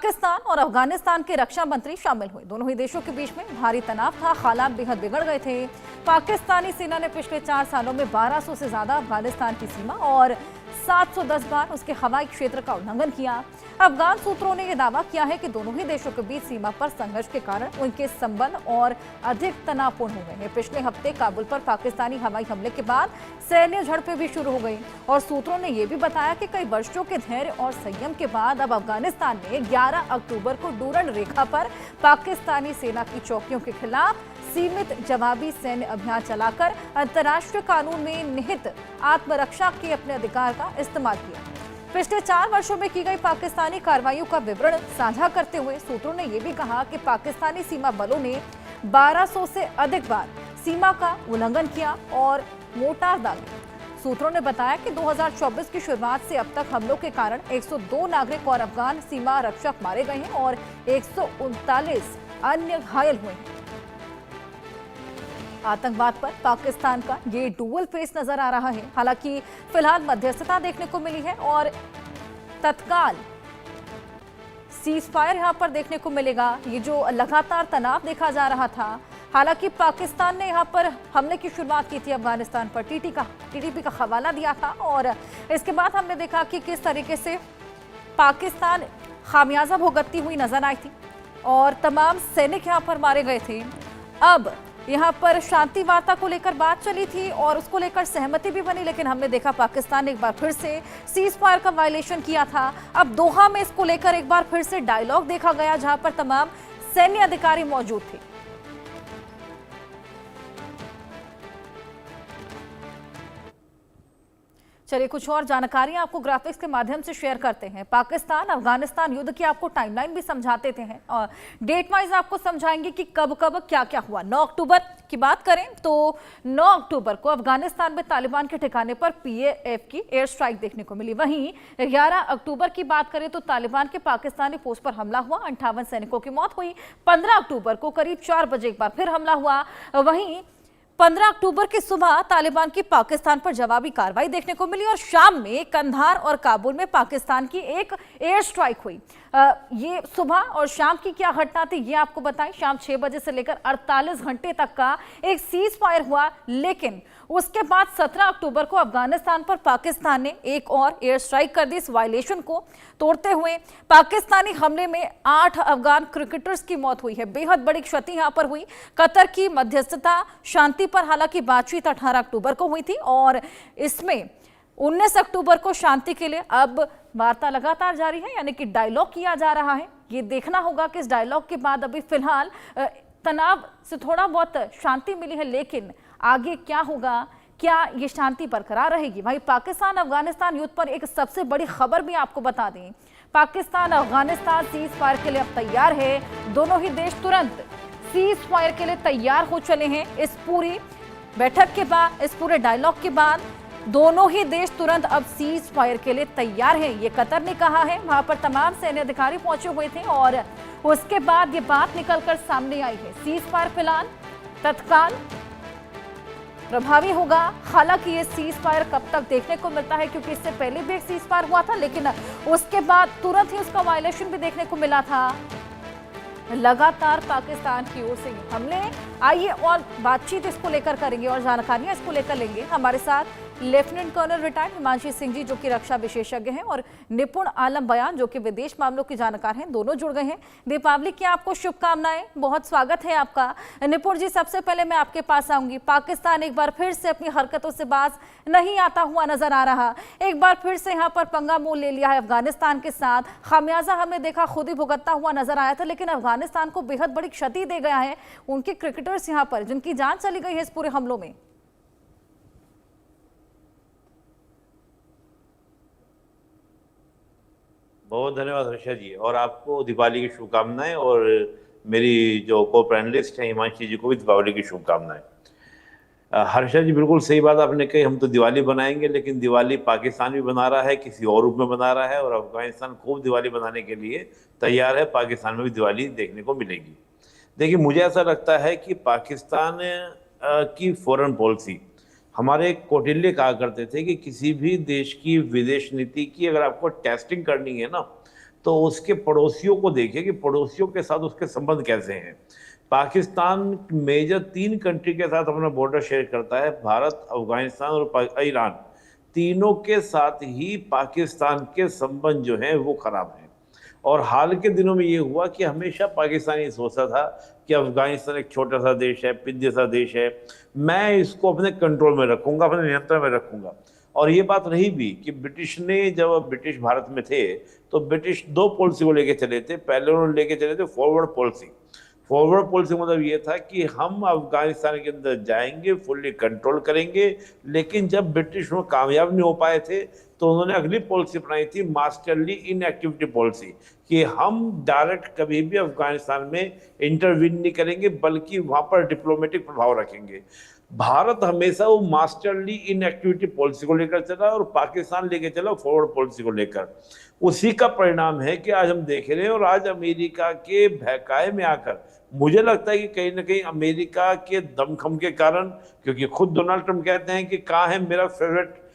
पाकिस्तान और अफगानिस्तान के रक्षा मंत्री शामिल हुए। दोनों ही देशों के बीच में भारी तनाव था, हालात बेहद बिगड़ गए थे। पाकिस्तानी सेना ने पिछले 4 सालों में 1200 से ज्यादा अफगानिस्तान की सीमा और 710 बार उसके हवाई क्षेत्र का उल्लंघन किया। अफगान सूत्रों ने यह दावा किया है कि दोनों ही देशों के बीच सीमा पर संघर्ष के कारण उनके संबंध और अधिक तनावपूर्ण हो गए हैं। पिछले हफ्ते काबुल पर पाकिस्तानी हवाई हमले के बाद सैन्य झड़पें भी शुरू हो गई और सूत्रों ने यह भी बताया कि कई वर्षों के धैर्य और संयम के बाद अब अफगानिस्तान ने 11 अक्टूबर को डूरन रेखा पर पाकिस्तानी सेना की चौकियों के खिलाफ सीमित जवाबी सैन्य अभियान चलाकर अंतर्राष्ट्रीय कानून में निहित आत्मरक्षा के अपने अधिकार का इस्तेमाल किया। पिछले 4 वर्षों में की गई पाकिस्तानी कार्रवाइयों का विवरण साझा करते हुए सूत्रों ने यह भी कहा कि पाकिस्तानी सीमा बलों ने 1200 से अधिक बार सीमा का उल्लंघन किया और मोर्टार दागे। सूत्रों ने बताया कि 2024 की शुरुआत से अब तक हमलों के कारण 102 नागरिक और अफगान सीमा रक्षक मारे गए हैं और 139 अन्य घायल हुए हैं। आतंकवाद पर पाकिस्तान का ये डुअल फेस नजर आ रहा है। हालांकि फिलहाल मध्यस्थता देखने को मिली है और तत्काल सीजफायर यहां पर देखने को मिलेगा। ये जो लगातार तनाव देखा जा रहा था, हालांकि पाकिस्तान ने यहां पर हमले की शुरुआत की थी अफगानिस्तान पर, टीटीपी का हवाला दिया था और इसके बाद हमने देखा कि किस तरीके से पाकिस्तान खामियाजा भुगतती हुई नजर आई थी और तमाम सैनिक यहां पर मारे गए थे। अब यहाँ पर शांति वार्ता को लेकर बात चली थी और उसको लेकर सहमति भी बनी, लेकिन हमने देखा पाकिस्तान ने एक बार फिर से सीज फायर का वायलेशन किया था। अब दोहा में इसको लेकर एक बार फिर से डायलॉग देखा गया जहां पर तमाम सैन्य अधिकारी मौजूद थे। चलिए कुछ और जानकारियां आपको ग्राफिक्स के माध्यम से शेयर करते हैं। पाकिस्तान अफगानिस्तान युद्ध की आपको टाइमलाइन भी समझाते हैं और डेट वाइज आपको समझाएंगे कि कब कब क्या क्या हुआ। 9 अक्टूबर की बात करें तो 9 अक्टूबर को अफगानिस्तान में तालिबान के ठिकाने पर पीएएफ की एयर स्ट्राइक देखने को मिली। वहीं 11 अक्टूबर की बात करें तो तालिबान के पाकिस्तानी पोस्ट पर हमला हुआ, 58 सैनिकों की मौत हुई। 15 अक्टूबर को करीब 4 बजे एक बार फिर हमला हुआ। वहीं 15 अक्टूबर की सुबह तालिबान की पाकिस्तान पर जवाबी कार्रवाई देखने को मिली और शाम में कंधार और काबुल में पाकिस्तान की एक एयर स्ट्राइक हुई। ये सुबह और शाम की क्या घटना थी ये आपको बताएं। शाम 6 बजे से लेकर 48 घंटे तक का एक सीज फायर हुआ, लेकिन उसके बाद 17 अक्टूबर को अफगानिस्तान पर पाकिस्तान ने एक और एयर स्ट्राइक कर दी। इस वायलेशन को तोड़ते हुए पाकिस्तानी हमले में 8 अफगान क्रिकेटर्स की मौत हुई है। बेहद बड़ी क्षति यहां पर हुई। कतर की मध्यस्थता शांति पर हालांकि बातचीत 18 अक्टूबर को हुई थी और इसमें 19 अक्टूबर को शांति के लिए अब वार्ता लगातार जारी है, यानी कि डायलॉग किया जा रहा है। ये देखना होगा कि इस डायलॉग के बाद अभी फिलहाल तनाव से थोड़ा बहुत शांति मिली है, लेकिन आगे क्या होगा, क्या ये शांति बरकरार रहेगी। भाई पाकिस्तान अफगानिस्तान युद्ध पर एक सबसे बड़ी खबर भी आपको बता दें। पाकिस्तान अफगानिस्तान सीज फायर के लिए अब तैयार है। दोनों ही देश तुरंत सीज फायर के लिए तैयार हो चले हैं। इस पूरी बैठक के बाद, इस पूरे डायलॉग के बाद दोनों ही देश तुरंत अब सीज फायर के लिए तैयार हैं। ये कतर ने कहा है, वहां पर तमाम सैन्य अधिकारी पहुंचे हुए थे और उसके बाद ये बात निकलकर सामने आई है। सीज फायर फिलहाल तत्काल प्रभावी होगा। हालांकि ये सीज फायर कब तक देखने को मिलता है, क्योंकि इससे पहले भी एक सीज फायर हुआ था, लेकिन उसके बाद तुरंत ही उसका वायलेशन भी देखने को मिला था। लगातार पाकिस्तान की ओर से हमले। आइए और बातचीत इसको लेकर करेंगे और जानकारियां इसको लेकर लेंगे। हमारे साथ lieutenant colonel retired Himanshi Singh ji जो कि रक्षा विशेषज्ञ हैं और निपुण आलम बयान जो कि विदेश मामलों के जानकार हैं, दोनों जुड़ गए हैं। दीपावली की आपको शुभकामनाएं, बहुत स्वागत है आपका। निपुण जी, सबसे पहले मैं आपके पास आऊंगी। पाकिस्तान एक बार फिर से अपनी हरकतों से बाज नहीं आता हुआ नजर आ रहा। एक बार फिर से यहाँ पर पंगा मोल ले लिया है अफगानिस्तान के साथ। खामियाजा हमने देखा खुद ही भुगतता हुआ नजर आया था, लेकिन अफगानिस्तान को बेहद बड़ी क्षति दे गया है। उनके क्रिकेटर्स यहाँ पर जिनकी जान चली गई है इस पूरे हमलों में। बहुत धन्यवाद हर्षा जी, और आपको दीपावली की शुभकामनाएं और मेरी जो को पैनलिस्ट हैं हिमांशी जी को भी दीपावली की शुभकामनाएं। हर्षा जी, बिल्कुल सही बात आपने कही। हम तो दिवाली बनाएंगे, लेकिन दिवाली पाकिस्तान भी बना रहा है, किसी और रूप में बना रहा है, और अफगानिस्तान खूब दिवाली बनाने के लिए तैयार है। पाकिस्तान में भी दिवाली देखने को मिलेगी। देखिए, मुझे ऐसा लगता है कि पाकिस्तान की फॉरेन पॉलिसी, हमारे कौटिल्य कहा करते थे कि किसी भी देश की विदेश नीति की अगर आपको टेस्टिंग करनी है ना, तो उसके पड़ोसियों को देखिए कि पड़ोसियों के साथ उसके संबंध कैसे हैं। पाकिस्तान मेजर 3 कंट्री के साथ अपना बॉर्डर शेयर करता है, भारत, अफगानिस्तान और ईरान। तीनों के साथ ही पाकिस्तान के संबंध जो हैं वो खराब हैं। और हाल के दिनों में ये हुआ कि हमेशा पाकिस्तान ये सोचता था कि अफगानिस्तान एक छोटा सा देश है, पिंजे सा देश है, मैं इसको अपने कंट्रोल में रखूंगा, अपने नियंत्रण में रखूंगा। और ये बात रही भी कि ब्रिटिश ने, जब ब्रिटिश भारत में थे तो ब्रिटिश 2 पॉलिसी को लेके चले थे। पहले उन्होंने लेके चले थे फॉरवर्ड पॉलिसी। फॉरवर्ड पॉलिसी मतलब ये था कि हम अफगानिस्तान के अंदर जाएंगे, फुल्ली कंट्रोल करेंगे। लेकिन जब ब्रिटिश में कामयाब नहीं हो पाए थे तो उन्होंने अगली पॉलिसी अपनाई थी, मास्टरली इनएक्टिविटी पॉलिसी, कि हम डायरेक्ट कभी भी अफगानिस्तान में इंटरवीन नहीं करेंगे, बल्कि वहां पर डिप्लोमेटिक प्रभाव रखेंगे। भारत हमेशा वो मास्टरली इनएक्टिविटी पॉलिसी को लेकर चला और पाकिस्तान लेके चला फॉरवर्ड पॉलिसी को लेकर। उसी का परिणाम है कि आज हम देख रहे हैं। और आज अमेरिका के बहकाए में आकर मुझे लगता है कि कहीं ना कहीं अमेरिका के दमखम के कारण, क्योंकि खुद डोनाल्ड ट्रंप कहते हैं कि कहाँ है मेरा फेवरेट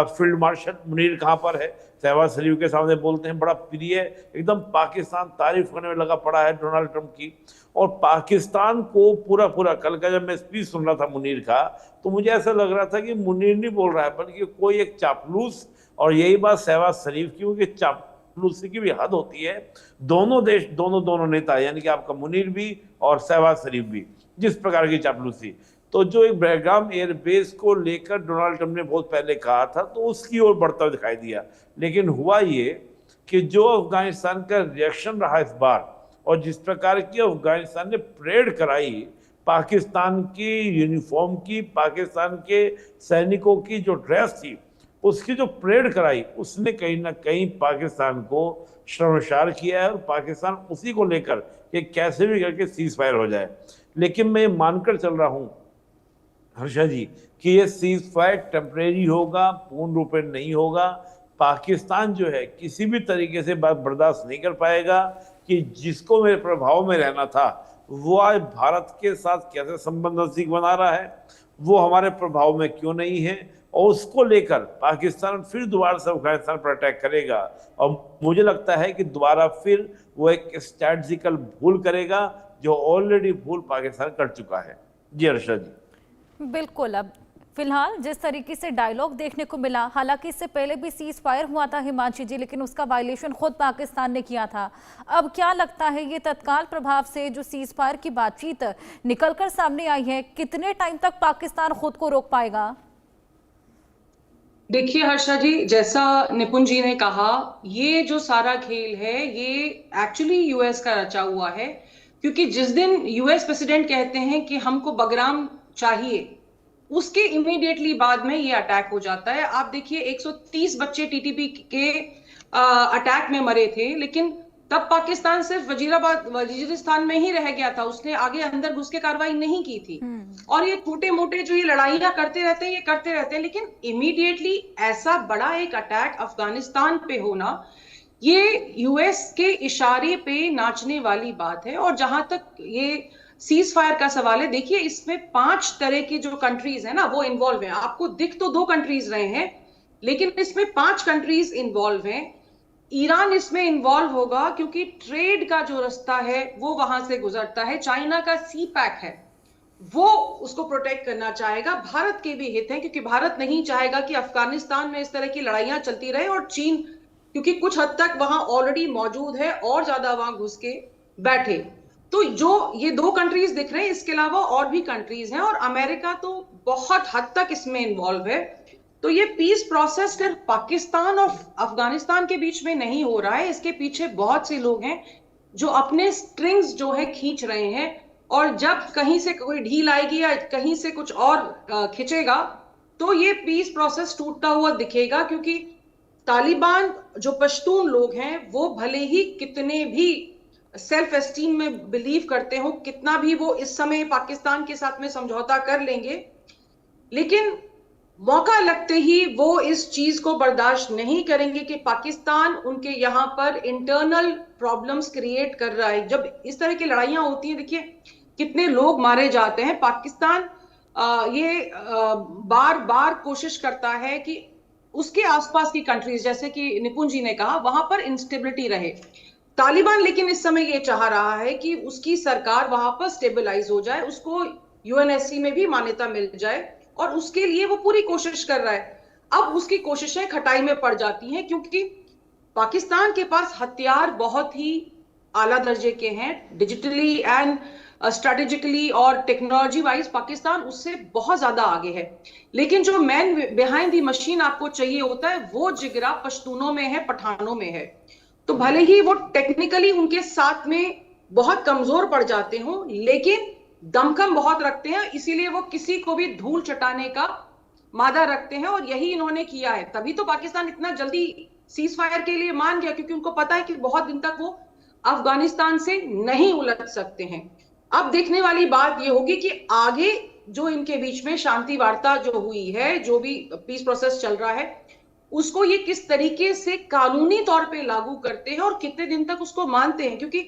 फील्ड मार्शल मुनीर, कहाँ पर है, शहबाज शरीफ के सामने बोलते हैं, बड़ा प्रिय, एकदम पाकिस्तान तारीफ करने में लगा पड़ा है डोनाल्ड ट्रंप की। और पाकिस्तान को पूरा पूरा, कल का जब मैं स्पीच सुन रहा था मुनीर का, तो मुझे ऐसा लग रहा था कि मुनीर नहीं बोल रहा है बल्कि कोई एक चापलूस। और यही बात शहबाज शरीफ की, क्योंकि चापलूसी की भी हद होती है। दोनों देश, दोनों नेता, यानी कि आपका मुनीर भी और शहबाज शरीफ भी, जिस प्रकार की चापलूसी, तो जो एक बेलगाम एयरबेस को लेकर डोनाल्ड ट्रंप ने बहुत पहले कहा था, तो उसकी ओर बढ़ता दिखाई दिया। लेकिन हुआ ये कि जो अफगानिस्तान का रिएक्शन रहा इस बार, और जिस प्रकार की अफगानिस्तान ने परेड कराई, पाकिस्तान की यूनिफॉर्म की, पाकिस्तान के सैनिकों की जो ड्रेस थी उसकी जो परेड कराई, उसने कहीं ना कहीं पाकिस्तान को शर्मसार किया है। और पाकिस्तान उसी को लेकर कि कैसे भी करके सीज फायर हो जाए। लेकिन मैं मानकर चल रहा हूं हर्षा जी कि ये सीज फायर टेम्परेरी होगा, पूर्ण रूप में नहीं होगा। पाकिस्तान जो है किसी भी तरीके से बात बर्दाश्त नहीं कर पाएगा कि जिसको मेरे प्रभाव में रहना था वो आज भारत के साथ कैसे संबंध नजदीक बना रहा है, वो हमारे प्रभाव में क्यों नहीं है। और उसको लेकर पाकिस्तान फिर दोबारा से अफगानिस्तान पर अटैक करेगा। और मुझे लगता है कि दोबारा फिर वो एक स्ट्रैटेजिकल भूल करेगा जो ऑलरेडी भूल पाकिस्तान कर चुका है। जी हर्षा जी। बिल्कुल। अब फिलहाल जिस तरीके से डायलॉग देखने को मिला, हालांकि इससे पहले भी सीज फायर हुआ था हिमांशी जी, लेकिन उसका वायलेशन खुद पाकिस्तान ने किया था। अब क्या लगता है ये तत्काल प्रभाव से जो सीज फायर की बातचीत निकलकर सामने आई है, कितने टाइम तक पाकिस्तान खुद को रोक पाएगा? देखिए हर्षा जी, जैसा निपुण जी ने कहा, ये जो सारा खेल है ये एक्चुअली यूएस का रचा हुआ है। क्योंकि जिस दिन यूएस प्रेसिडेंट कहते हैं कि हमको बगराम चाहिए, उसके इमीडिएटली बाद में ये अटैक हो जाता है। आप देखिए 130 बच्चे टीटीपी के अटैक में मरे थे, लेकिन तब पाकिस्तान सिर्फ वजीरिस्तान में ही रह गया था, उसने आगे अंदर घुस के कार्रवाई नहीं की थी। और ये छोटे मोटे जो ये लड़ाइयां करते रहते हैं, ये करते रहते हैं, लेकिन इमीडिएटली ऐसा बड़ा एक अटैक अफगानिस्तान पे होना, ये यूएस के इशारे पे नाचने वाली बात है। और जहां तक ये सीज फायर का सवाल है, देखिए इसमें 5 तरह की जो कंट्रीज है ना वो इन्वॉल्व है। आपको दिख तो 2 कंट्रीज रहे हैं, लेकिन इसमें 5 कंट्रीज इन्वॉल्व हैं। ईरान इसमें इन्वॉल्व होगा क्योंकि ट्रेड का जो रास्ता है वो वहां से गुजरता है। चाइना का सी पैक है, वो उसको प्रोटेक्ट करना चाहेगा। भारत के भी हित है, क्योंकि भारत नहीं चाहेगा कि अफगानिस्तान में इस तरह की लड़ाइयां चलती रहे। और चीन, क्योंकि कुछ हद तक वहां ऑलरेडी मौजूद है, और ज्यादा वहां घुस के बैठे। तो जो ये 2 कंट्रीज दिख रहे हैं, इसके अलावा और भी कंट्रीज हैं, और अमेरिका तो बहुत हद तक इसमें इन्वॉल्व है। तो ये पीस प्रोसेस सिर्फ पाकिस्तान और अफगानिस्तान के बीच में नहीं हो रहा है, इसके पीछे बहुत से लोग हैं जो अपने स्ट्रिंग्स जो है खींच रहे हैं। और जब कहीं से कोई ढील आएगी या कहीं से कुछ और खिंचेगा, तो ये पीस प्रोसेस टूटता हुआ दिखेगा। क्योंकि तालिबान जो पश्तून लोग हैं, वो भले ही कितने भी सेल्फ एस्टीम में बिलीव करते हो, कितना भी वो इस समय पाकिस्तान के साथ में समझौता कर लेंगे, लेकिन मौका लगते ही वो इस चीज को बर्दाश्त नहीं करेंगे कि पाकिस्तान उनके यहाँ पर इंटरनल प्रॉब्लम्स क्रिएट कर रहा है। जब इस तरह की लड़ाइयां होती हैं, देखिए कितने लोग मारे जाते हैं। पाकिस्तान ये बार बार कोशिश करता है कि उसके आसपास की कंट्रीज, जैसे कि निपुण जी ने कहा, वहां पर इंस्टेबिलिटी रहे। तालिबान लेकिन इस समय ये चाह रहा है कि उसकी सरकार वहां पर स्टेबलाइज हो जाए, उसको यूएनएससी में भी मान्यता मिल जाए, और उसके लिए वो पूरी कोशिश कर रहा है। अब उसकी कोशिशें खटाई में पड़ जाती हैं, क्योंकि पाकिस्तान के पास हथियार बहुत ही आला दर्जे के हैं, डिजिटली एंड स्ट्रेटेजिकली और टेक्नोलॉजी वाइज पाकिस्तान उससे बहुत ज्यादा आगे है। लेकिन जो मैन बिहाइंड द मशीन आपको चाहिए होता है, वो जिगरा पश्तूनों में है, पठानों में है। तो भले ही वो टेक्निकली उनके साथ में बहुत कमजोर पड़ जाते हो, लेकिन दमखम बहुत रखते हैं, इसीलिए वो किसी को भी धूल चटाने का मादा रखते हैं, और यही इन्होंने किया है। तभी तो पाकिस्तान इतना जल्दी सीज फायर के लिए मान गया, क्योंकि उनको पता है कि बहुत दिन तक वो अफगानिस्तान से नहीं उलझ सकते हैं। अब देखने वाली बात यह होगी कि आगे जो इनके बीच में शांति वार्ता जो हुई है, जो भी पीस प्रोसेस चल रहा है, उसको ये किस तरीके से कानूनी तौर पे लागू करते हैं और कितने दिन तक उसको मानते हैं। क्योंकि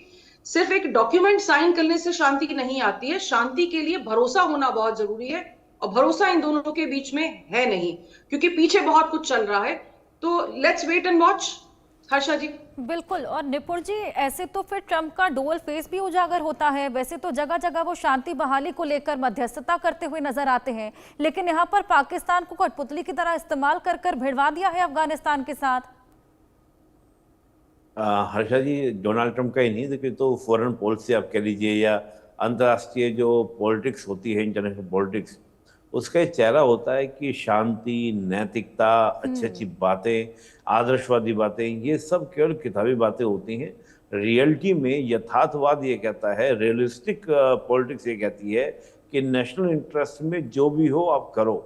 सिर्फ एक डॉक्यूमेंट साइन करने से शांति नहीं आती है, शांति के लिए भरोसा होना बहुत जरूरी है, और भरोसा इन दोनों के बीच में है नहीं, क्योंकि पीछे बहुत कुछ चल रहा है। तो let's wait and watch. Harsha ji. बिल्कुल। और निपुण जी, ऐसे तो फिर ट्रंप का डुअल फेस भी उजागर होता है। वैसे तो जगह जगह वो शांति बहाली को लेकर मध्यस्थता करते हुए नजर आते हैं, लेकिन यहाँ पर पाकिस्तान को कठपुतली की तरह इस्तेमाल कर कर भिड़वा दिया है अफगानिस्तान के साथ। हर्षा जी, डोनाल्ड ट्रंप का ही नहीं, देखिए तो फॉरेन पॉलिसी आप कह लीजिए या अंतर्राष्ट्रीय जो पॉलिटिक्स होती है, इंटरनेशनल पॉलिटिक्स, उसका एक चेहरा होता है कि शांति, नैतिकता, अच्छी अच्छी बातें, आदर्शवादी बातें, ये सब केवल किताबी बातें होती हैं। रियलिटी में यथार्थवाद ये कहता है, रियलिस्टिक पॉलिटिक्स ये कहती है कि नेशनल इंटरेस्ट में जो भी हो आप करो।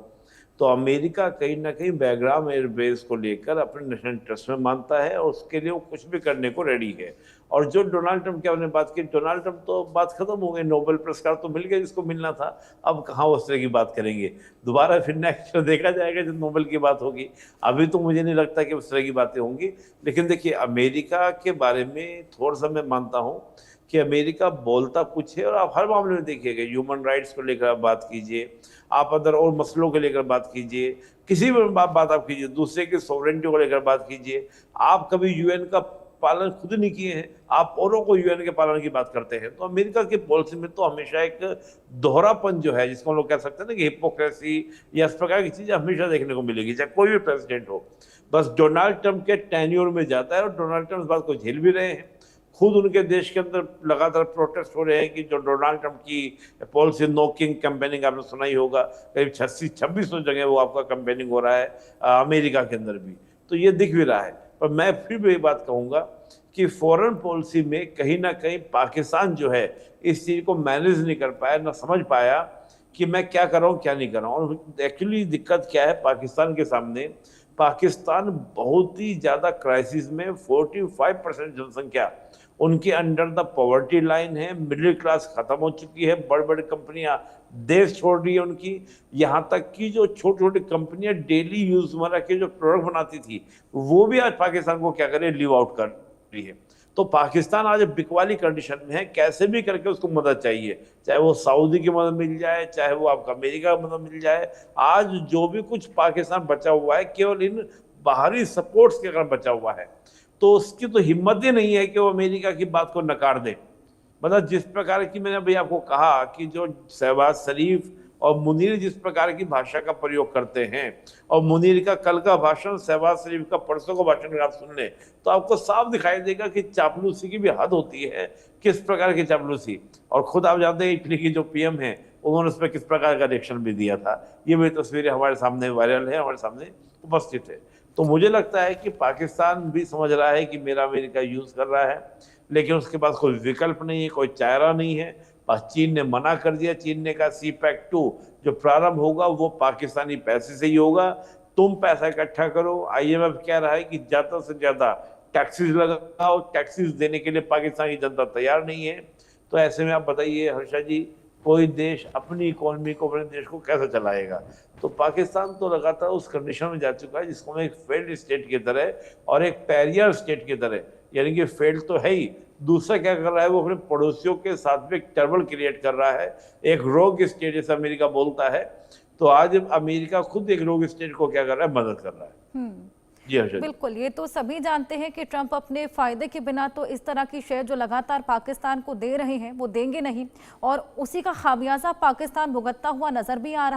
तो अमेरिका कहीं ना कहीं बैकग्राउंड एयरबेस को लेकर अपने नेशनल इंटरेस्ट में मानता है, और उसके लिए वो कुछ भी करने को रेडी है। और जो डोनाल्ड ट्रंप की आपने बात की, डोनाल्ड ट्रंप तो बात खत्म हो गई, नोबेल पुरस्कार तो मिल गया जिसको मिलना था, अब कहाँ उस तरह की बात करेंगे। दोबारा फिर नेक्स्ट देखा जाएगा जब नोबेल की बात होगी। अभी तो मुझे नहीं लगता कि उस तरह की बातें होंगी। लेकिन देखिए, अमेरिका के बारे में थोड़ा सा मैं मानता हूँ कि अमेरिका बोलता कुछ है, और आप हर मामले में देखिएगा, ह्यूमन राइट्स को लेकर आप बात कीजिए, आप अदर और मसलों को लेकर बात कीजिए, किसी भी बात आप कीजिए, दूसरे की सॉवरेनिटी को लेकर बात कीजिए। आप कभी यूएन का पालन खुद नहीं किए हैं, आप औरों को यूएन के पालन की बात करते हैं। तो अमेरिका की पॉलिसी में तो हमेशा एक दोहरापन जो है, जिसको हम लोग कह सकते हैं ना कि हिपोक्रेसी या इस प्रकार की चीजें हमेशा देखने को मिलेगी, चाहे कोई भी प्रेसिडेंट हो। बस डोनाल्ड ट्रंप के टेन्योर में जाता है, और डोनाल्ड ट्रंप इस बात को झेल भी रहे हैं। खुद उनके देश के अंदर लगातार प्रोटेस्ट हो रहे हैं कि जो डोनाल्ड ट्रंप की पॉलिसी, नो किंग कैंपेनिंग आपने सुना ही होगा, करीब 2600 जगह वो आपका कैंपेनिंग हो रहा है अमेरिका के अंदर भी, तो ये दिख भी रहा है। पर मैं फिर भी ये बात कहूँगा कि फॉरेन पॉलिसी में कहीं ना कहीं पाकिस्तान जो है इस चीज़ को मैनेज नहीं कर पाया, ना समझ पाया कि मैं क्या कर रहा हूँ क्या नहीं कर रहा हूँ। और एक्चुअली दिक्कत क्या है पाकिस्तान के सामने, पाकिस्तान बहुत ही ज़्यादा क्राइसिस में, 45% जनसंख्या उनके अंडर द पॉवर्टी लाइन है, मिडिल क्लास खत्म हो चुकी है, बड़ी बड़ी कंपनियां देश छोड़ रही है उनकी। यहाँ तक कि जो छोटी छोटी कंपनियां डेली यूज वाला के जो प्रोडक्ट बनाती थी, वो भी आज पाकिस्तान को क्या करे, लीव आउट कर रही है। तो पाकिस्तान आज बिकवाली कंडीशन में है, कैसे भी करके उसको मदद चाहिए, चाहे वो सऊदी की मदद मिल जाए, चाहे वो आपको अमेरिका की मदद मिल जाए। आज जो भी कुछ पाकिस्तान बचा हुआ है, केवल इन बाहरी सपोर्ट्स के कारण बचा हुआ है। तो उसकी तो हिम्मत ही नहीं है कि वो अमेरिका की बात को नकार दे। मतलब जिस प्रकार की मैंने अभी आपको कहा कि जो शहबाज शरीफ और मुनीर जिस प्रकार की भाषा का प्रयोग करते हैं, और मुनीर का कल का भाषण, शहबाज शरीफ का परसों का भाषण अगर आप सुन लें तो आपको साफ दिखाई देगा कि चापलूसी की भी हद होती है, किस प्रकार की चापलूसी। और खुद आप जानते हैं इटली की जो पीएम है, उन्होंने उस पर किस प्रकार का रिएक्शन भी दिया था। ये भी तस्वीरें हमारे सामने वायरल है, हमारे सामने उपस्थित है। तो मुझे लगता है कि पाकिस्तान भी समझ रहा है कि मेरा अमेरिका यूज कर रहा है, लेकिन उसके पास कोई विकल्प नहीं है, कोई चारा नहीं है। बस चीन ने मना कर दिया, चीन ने कहा CPEC-2 जो प्रारंभ होगा वो पाकिस्तानी पैसे से ही होगा, तुम पैसा इकट्ठा करो। IMF कह रहा है कि ज्यादा से ज्यादा टैक्सेस लगाओ, टैक्सेस देने के लिए पाकिस्तानी जनता तैयार नहीं है। तो ऐसे में आप बताइए हर्षा जी, कोई देश अपनी इकोनॉमी को, अपने देश को कैसे चलाएगा। तो पाकिस्तान तो लगातार उस कंडीशन में जा चुका है जिसको मैं एक फेल्ड स्टेट की तरह और एक पैरियर स्टेट की तरह, यानी कि फेल्ड तो है ही, दूसरा क्या कर रहा है, वो अपने पड़ोसियों के साथ भी एक टर्बल क्रिएट कर रहा है, एक रोग स्टेट जैसे अमेरिका बोलता है। तो आज अमेरिका खुद एक रोग स्टेट को क्या कर रहा है, मदद कर रहा है। जी हर्षा जी। बिल्कुल, ये तो सभी जानते हैं कि ट्रंप अपने फायदे के बिना तो इस तरह की शेयर जो लगातार पाकिस्तान को दे रहे हैं वो देंगे नहीं, और उसी का खामियाजा पाकिस्तान भुगतता हुआ नजर भी आ रहा